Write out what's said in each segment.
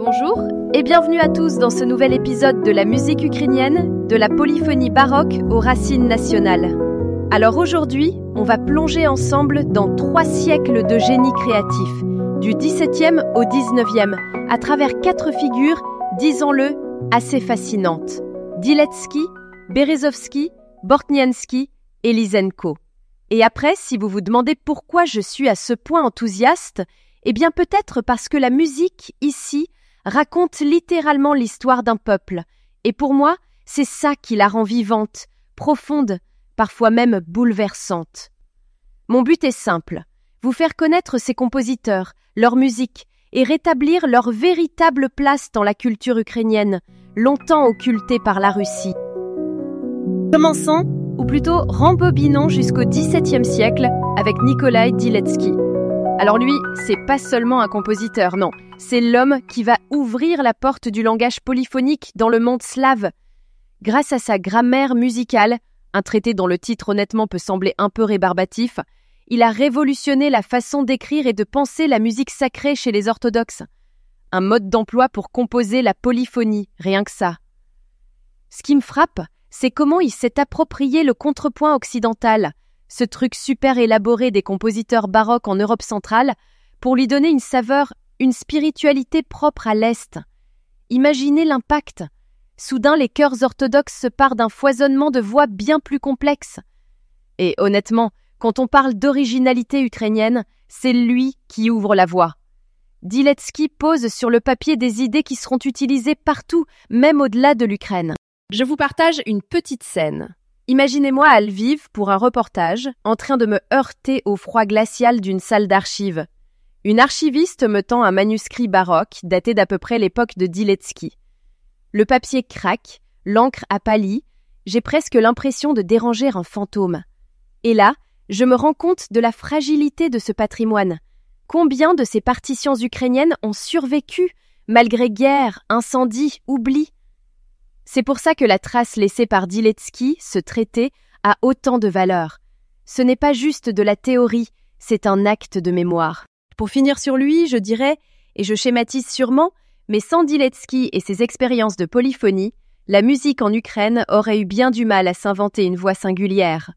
Bonjour et bienvenue à tous dans ce nouvel épisode de la musique ukrainienne, de la polyphonie baroque aux racines nationales. Alors aujourd'hui, on va plonger ensemble dans 3 siècles de génie créatif, du XVIIe au XIXe, à travers 4 figures, disons-le, assez fascinantes. Dyletsky, Berezovsky, Bortniansky et Lysenko. Et après, si vous vous demandez pourquoi je suis à ce point enthousiaste, eh bien peut-être parce que la musique, ici, raconte littéralement l'histoire d'un peuple. Et pour moi, c'est ça qui la rend vivante, profonde, parfois même bouleversante. Mon but est simple, vous faire connaître ces compositeurs, leur musique, et rétablir leur véritable place dans la culture ukrainienne, longtemps occultée par la Russie. Commençons, ou plutôt rembobinons jusqu'au XVIIe siècle avec Nikolai Dyletsky. Alors lui, c'est pas seulement un compositeur, non. C'est l'homme qui va ouvrir la porte du langage polyphonique dans le monde slave. Grâce à sa grammaire musicale, un traité dont le titre honnêtement peut sembler un peu rébarbatif, il a révolutionné la façon d'écrire et de penser la musique sacrée chez les orthodoxes. Un mode d'emploi pour composer la polyphonie, rien que ça. Ce qui me frappe, c'est comment il s'est approprié le contrepoint occidental, ce truc super élaboré des compositeurs baroques en Europe centrale, pour lui donner une saveur, une spiritualité propre à l'Est. Imaginez l'impact. Soudain, les chœurs orthodoxes se parent d'un foisonnement de voix bien plus complexe. Et honnêtement, quand on parle d'originalité ukrainienne, c'est lui qui ouvre la voie. Dyletsky pose sur le papier des idées qui seront utilisées partout, même au-delà de l'Ukraine. Je vous partage une petite scène. Imaginez-moi à Lviv pour un reportage, en train de me heurter au froid glacial d'une salle d'archives. Une archiviste me tend un manuscrit baroque daté d'à peu près l'époque de Dyletsky. Le papier craque, l'encre a pâli, j'ai presque l'impression de déranger un fantôme. Et là, je me rends compte de la fragilité de ce patrimoine. Combien de ces partitions ukrainiennes ont survécu, malgré guerre, incendie, oubli? C'est pour ça que la trace laissée par Dyletsky, ce traité, a autant de valeur. Ce n'est pas juste de la théorie, c'est un acte de mémoire. Pour finir sur lui, je dirais, et je schématise sûrement, mais sans Dyletsky et ses expériences de polyphonie, la musique en Ukraine aurait eu bien du mal à s'inventer une voix singulière.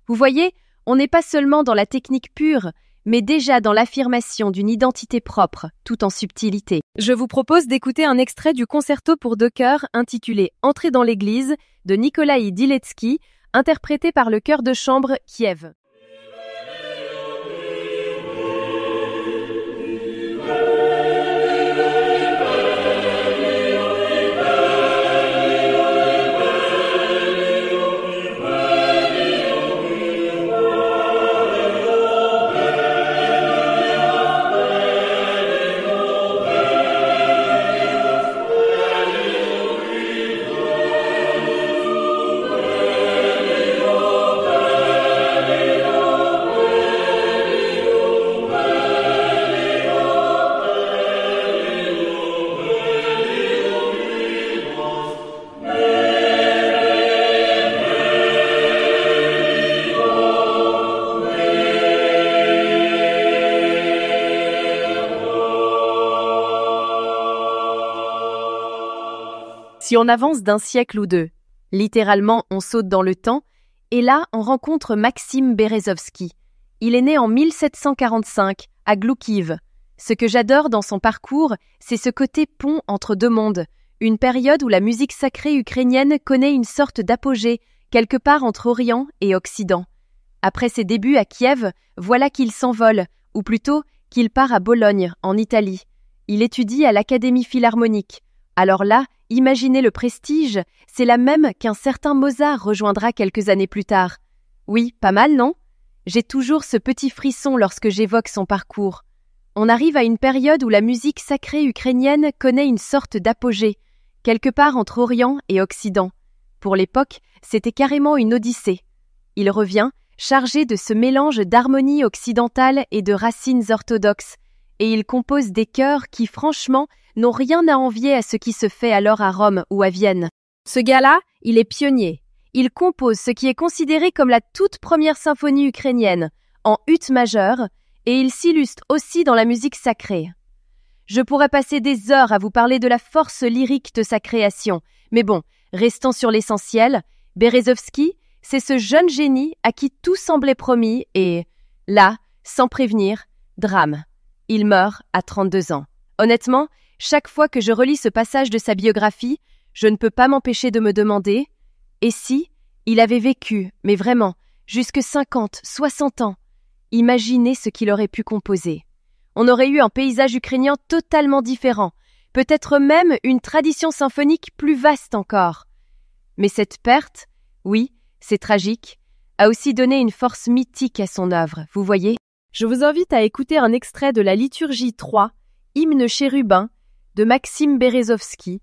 Vous voyez, on n'est pas seulement dans la technique pure, mais déjà dans l'affirmation d'une identité propre, tout en subtilité. Je vous propose d'écouter un extrait du concerto pour 2 chœurs intitulé « Entrée dans l'église » de Nikolai Dyletsky, interprété par le chœur de chambre Kiev. Si on avance d'un siècle ou 2, littéralement on saute dans le temps, et là on rencontre Maxime Berezovsky. Il est né en 1745 à Gloukiv. Ce que j'adore dans son parcours, c'est ce côté pont entre 2 mondes, une période où la musique sacrée ukrainienne connaît une sorte d'apogée, quelque part entre Orient et Occident. Après ses débuts à Kiev, voilà qu'il s'envole, ou plutôt qu'il part à Bologne, en Italie. Il étudie à l'Académie philharmonique. Alors là, imaginez le prestige, c'est la même qu'un certain Mozart rejoindra quelques années plus tard. Oui, pas mal, non? J'ai toujours ce petit frisson lorsque j'évoque son parcours. On arrive à une période où la musique sacrée ukrainienne connaît une sorte d'apogée, quelque part entre Orient et Occident. Pour l'époque, c'était carrément une odyssée. Il revient, chargé de ce mélange d'harmonie occidentale et de racines orthodoxes, et il compose des chœurs qui, franchement, n'ont rien à envier à ce qui se fait alors à Rome ou à Vienne. Ce gars-là, il est pionnier. Il compose ce qui est considéré comme la toute première symphonie ukrainienne, en ut majeur, et il s'illustre aussi dans la musique sacrée. Je pourrais passer des heures à vous parler de la force lyrique de sa création. Mais bon, restons sur l'essentiel. Berezovsky, c'est ce jeune génie à qui tout semblait promis et, là, sans prévenir, drame. Il meurt à 32 ans. Honnêtement, chaque fois que je relis ce passage de sa biographie, je ne peux pas m'empêcher de me demander « Et si il avait vécu, mais vraiment, jusque 50, 60 ans ?» Imaginez ce qu'il aurait pu composer. On aurait eu un paysage ukrainien totalement différent, peut-être même une tradition symphonique plus vaste encore. Mais cette perte, oui, c'est tragique, a aussi donné une force mythique à son œuvre, vous voyez? Je vous invite à écouter un extrait de la liturgie 3, Hymne chérubin, de Maxime Berezovsky,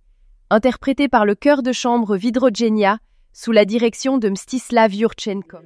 interprété par le chœur de chambre Vidrogenia sous la direction de Mstislav Yurchenko.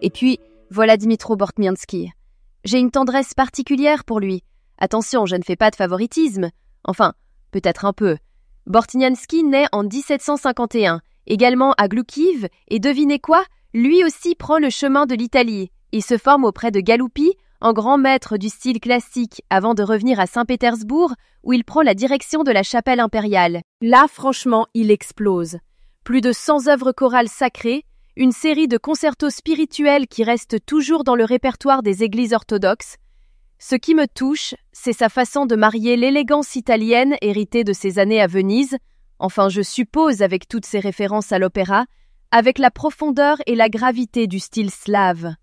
Et puis, voilà Dmytro Bortniansky. J'ai une tendresse particulière pour lui. Attention, je ne fais pas de favoritisme. Enfin, peut-être un peu. Bortniansky naît en 1751, également à Gloukiv, et devinez quoi? Lui aussi prend le chemin de l'Italie. Il se forme auprès de Galuppi, un grand maître du style classique, avant de revenir à Saint-Pétersbourg, où il prend la direction de la chapelle impériale. Là, franchement, il explose. Plus de 100 œuvres chorales sacrées, une série de concertos spirituels qui restent toujours dans le répertoire des églises orthodoxes. Ce qui me touche, c'est sa façon de marier l'élégance italienne héritée de ses années à Venise, enfin je suppose avec toutes ses références à l'opéra, avec la profondeur et la gravité du style slave.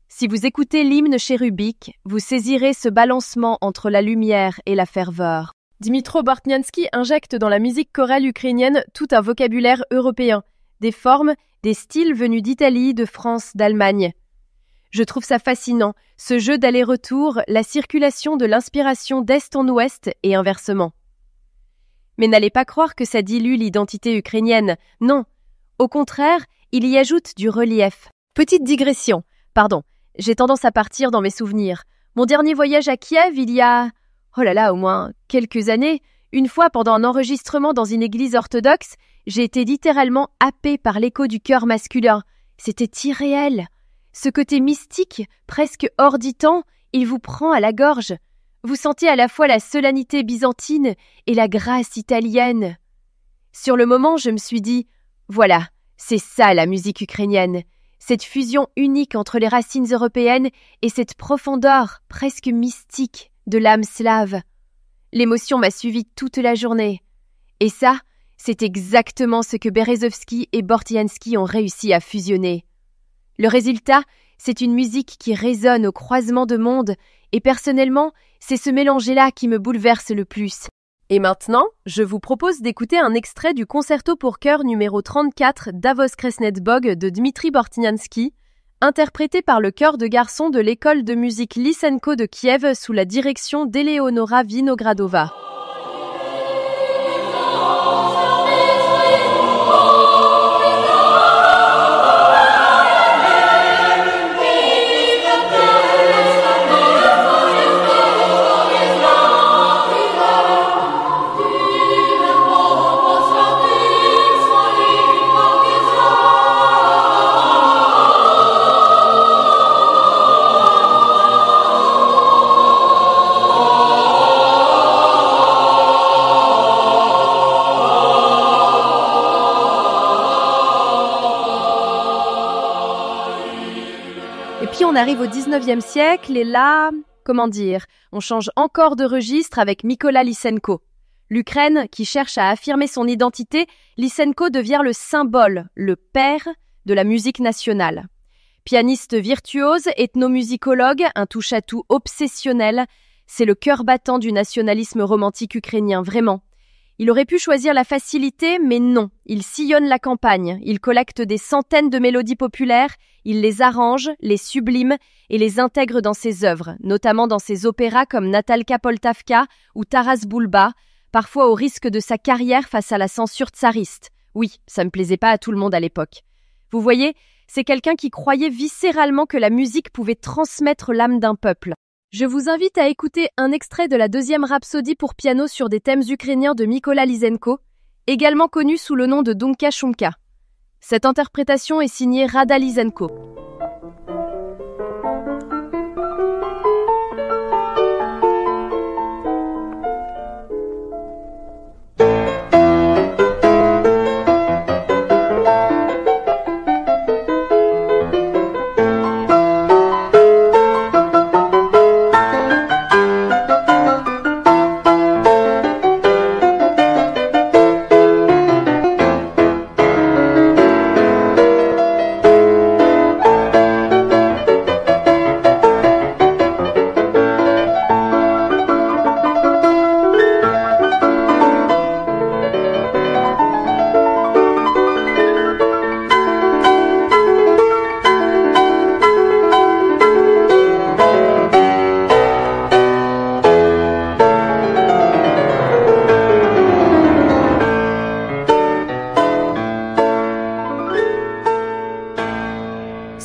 Si vous écoutez l'hymne chérubique, vous saisirez ce balancement entre la lumière et la ferveur. Dmytro Bortniansky injecte dans la musique chorale ukrainienne tout un vocabulaire européen, des formes, des styles venus d'Italie, de France, d'Allemagne. Je trouve ça fascinant, ce jeu d'aller-retour, la circulation de l'inspiration d'est en ouest et inversement. Mais n'allez pas croire que ça dilue l'identité ukrainienne, non. Au contraire, il y ajoute du relief. Petite digression, pardon, j'ai tendance à partir dans mes souvenirs. Mon dernier voyage à Kiev, il y a, au moins quelques années, une fois pendant un enregistrement dans une église orthodoxe, j'ai été littéralement happée par l'écho du chœur masculin. C'était irréel. Ce côté mystique, presque hors du temps, il vous prend à la gorge. Vous sentez à la fois la solennité byzantine et la grâce italienne. Sur le moment, je me suis dit, voilà, c'est ça la musique ukrainienne. Cette fusion unique entre les racines européennes et cette profondeur presque mystique de l'âme slave. L'émotion m'a suivi toute la journée. Et ça, c'est exactement ce que Berezovsky et Bortniansky ont réussi à fusionner. Le résultat, c'est une musique qui résonne au croisement de mondes, et personnellement, c'est ce mélange-là qui me bouleverse le plus. Et maintenant, je vous propose d'écouter un extrait du concerto pour chœur numéro 34 d'Avos Kresnetbog de Dmitri Bortniansky, interprété par le chœur de garçons de l'école de musique Lysenko de Kiev sous la direction d'Eleonora Vinogradova. on arrive au 19e siècle et là, comment dire, on change encore de registre avec Mykola Lysenko. L'Ukraine, qui cherche à affirmer son identité, Lysenko devient le symbole, le père de la musique nationale. Pianiste virtuose, ethnomusicologue, un touche-à-tout obsessionnel, c'est le cœur battant du nationalisme romantique ukrainien, vraiment. Il aurait pu choisir la facilité, mais non. Il sillonne la campagne, il collecte des centaines de mélodies populaires, il les arrange, les sublime et les intègre dans ses œuvres, notamment dans ses opéras comme Natalka Poltavka ou Taras Bulba, parfois au risque de sa carrière face à la censure tsariste. Oui, ça ne plaisait pas à tout le monde à l'époque. Vous voyez, c'est quelqu'un qui croyait viscéralement que la musique pouvait transmettre l'âme d'un peuple. Je vous invite à écouter un extrait de la deuxième rhapsodie pour piano sur des thèmes ukrainiens de Mykola Lysenko, également connu sous le nom de Dunka Shumka. Cette interprétation est signée Rada Lysenko.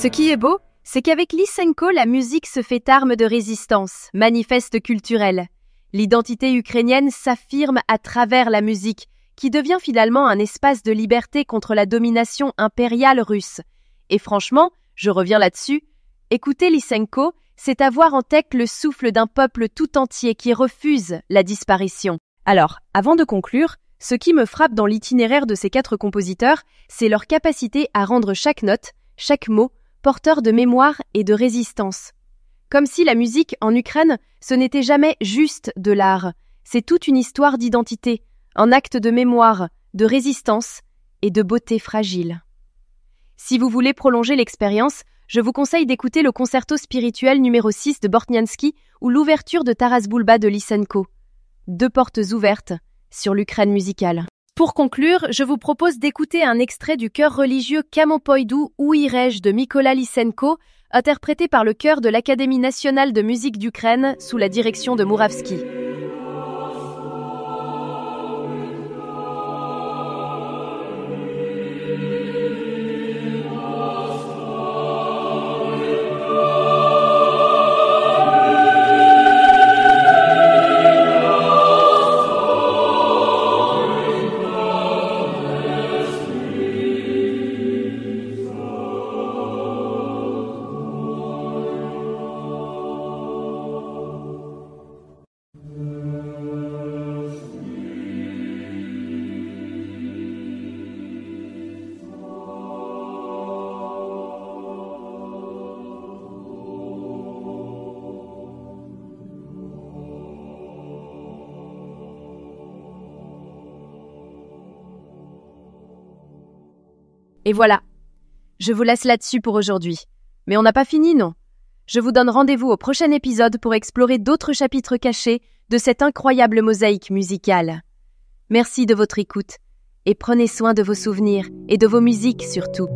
Ce qui est beau, c'est qu'avec Lysenko, la musique se fait arme de résistance, manifeste culturel. L'identité ukrainienne s'affirme à travers la musique, qui devient finalement un espace de liberté contre la domination impériale russe. Et franchement, je reviens là-dessus, écouter Lysenko, c'est avoir en tête le souffle d'un peuple tout entier qui refuse la disparition. Alors, avant de conclure, ce qui me frappe dans l'itinéraire de ces 4 compositeurs, c'est leur capacité à rendre chaque note, chaque mot, porteur de mémoire et de résistance. Comme si la musique en Ukraine, ce n'était jamais juste de l'art, c'est toute une histoire d'identité, un acte de mémoire, de résistance et de beauté fragile. Si vous voulez prolonger l'expérience, je vous conseille d'écouter le concerto spirituel numéro 6 de Bortniansky ou l'ouverture de Taras Bulba de Lysenko. 2 portes ouvertes sur l'Ukraine musicale. Pour conclure, je vous propose d'écouter un extrait du chœur religieux Kamopoïdou ou Irej de Mykola Lysenko, interprété par le chœur de l'Académie nationale de musique d'Ukraine sous la direction de Mouravski. Et voilà, je vous laisse là-dessus pour aujourd'hui. Mais on n'a pas fini, non? Je vous donne rendez-vous au prochain épisode pour explorer d'autres chapitres cachés de cette incroyable mosaïque musicale. Merci de votre écoute et prenez soin de vos souvenirs et de vos musiques surtout.